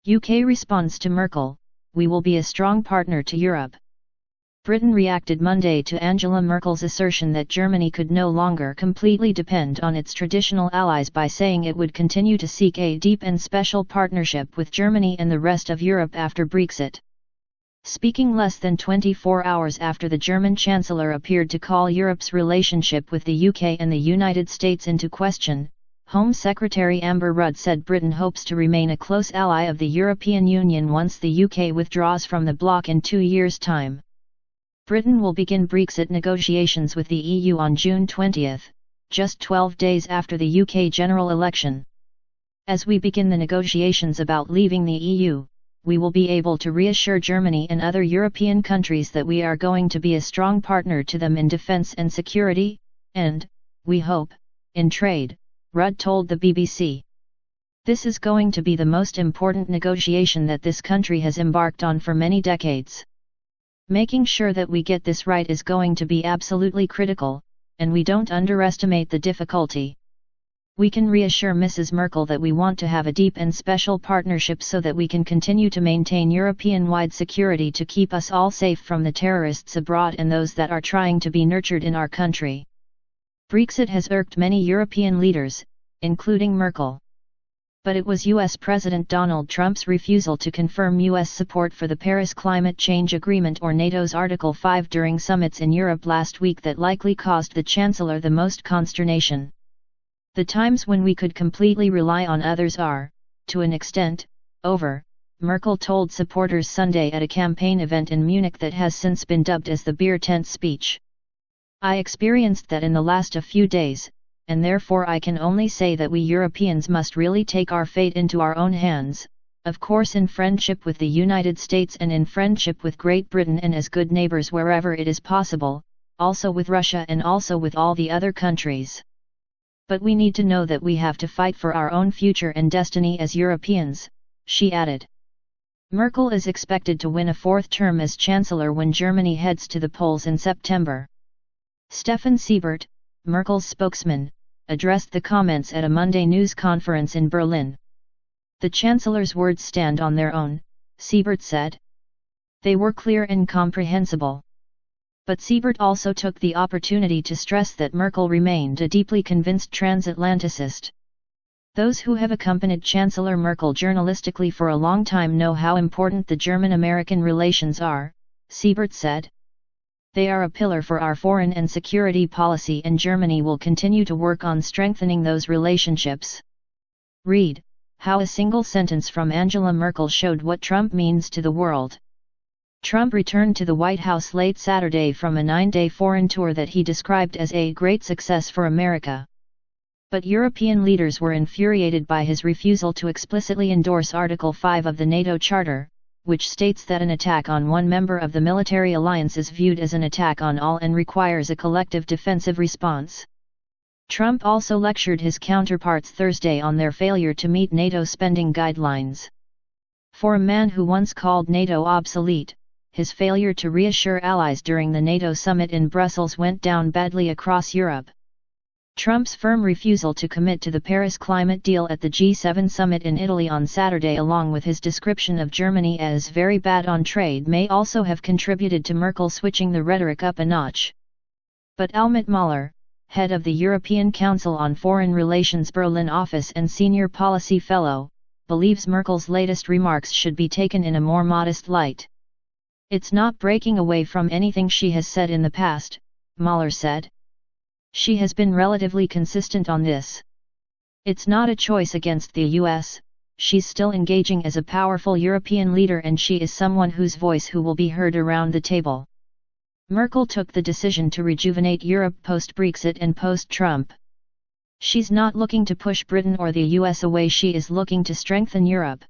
UK responds to Merkel, "We will be a strong partner to Europe." Britain reacted Monday to Angela Merkel's assertion that Germany could no longer completely depend on its traditional allies by saying it would continue to seek a deep and special partnership with Germany and the rest of Europe after Brexit. Speaking less than 24 hours after the German Chancellor appeared to call Europe's relationship with the UK and the United States into question, Home Secretary Amber Rudd said Britain hopes to remain a close ally of the European Union once the UK withdraws from the bloc in 2 years' time. Britain will begin Brexit negotiations with the EU on June 20, just 12 days after the UK general election. As we begin the negotiations about leaving the EU, we will be able to reassure Germany and other European countries that we are going to be a strong partner to them in defence and security, and, we hope, in trade, Rudd told the BBC. This is going to be the most important negotiation that this country has embarked on for many decades. Making sure that we get this right is going to be absolutely critical, and we don't underestimate the difficulty. We can reassure Mrs. Merkel that we want to have a deep and special partnership so that we can continue to maintain European-wide security to keep us all safe from the terrorists abroad and those that are trying to be nurtured in our country. Brexit has irked many European leaders, including Merkel. But it was US President Donald Trump's refusal to confirm US support for the Paris Climate Change Agreement or NATO's Article 5 during summits in Europe last week that likely caused the Chancellor the most consternation. The times when we could completely rely on others are, to an extent, over, Merkel told supporters Sunday at a campaign event in Munich that has since been dubbed as the beer tent speech. "I experienced that in the last few days, and therefore I can only say that we Europeans must really take our fate into our own hands, of course in friendship with the United States and in friendship with Great Britain and as good neighbors wherever it is possible, also with Russia and also with all the other countries. But we need to know that we have to fight for our own future and destiny as Europeans," she added. Merkel is expected to win a fourth term as Chancellor when Germany heads to the polls in September. Stefan Seibert, Merkel's spokesman, addressed the comments at a Monday news conference in Berlin. "The Chancellor's words stand on their own," Seibert said. "They were clear and comprehensible." But Seibert also took the opportunity to stress that Merkel remained a deeply convinced transatlanticist. "Those who have accompanied Chancellor Merkel journalistically for a long time know how important the German-American relations are," Seibert said. "They are a pillar for our foreign and security policy and Germany will continue to work on strengthening those relationships." Read, how a single sentence from Angela Merkel showed what Trump means to the world. Trump returned to the White House late Saturday from a 9-day foreign tour that he described as a great success for America. But European leaders were infuriated by his refusal to explicitly endorse Article 5 of the NATO Charter, which states that an attack on one member of the military alliance is viewed as an attack on all and requires a collective defensive response. Trump also lectured his counterparts Thursday on their failure to meet NATO spending guidelines. For a man who once called NATO obsolete, his failure to reassure allies during the NATO summit in Brussels went down badly across Europe. Trump's firm refusal to commit to the Paris climate deal at the G7 summit in Italy on Saturday along with his description of Germany as very bad on trade may also have contributed to Merkel switching the rhetoric up a notch. But Helmut Mahler, head of the European Council on Foreign Relations Berlin office and senior policy fellow, believes Merkel's latest remarks should be taken in a more modest light. "It's not breaking away from anything she has said in the past," Mahler said. "She has been relatively consistent on this. It's not a choice against the US, she's still engaging as a powerful European leader and she is someone whose voice who will be heard around the table." Merkel took the decision to rejuvenate Europe post-Brexit and post-Trump. "She's not looking to push Britain or the US away, she is looking to strengthen Europe."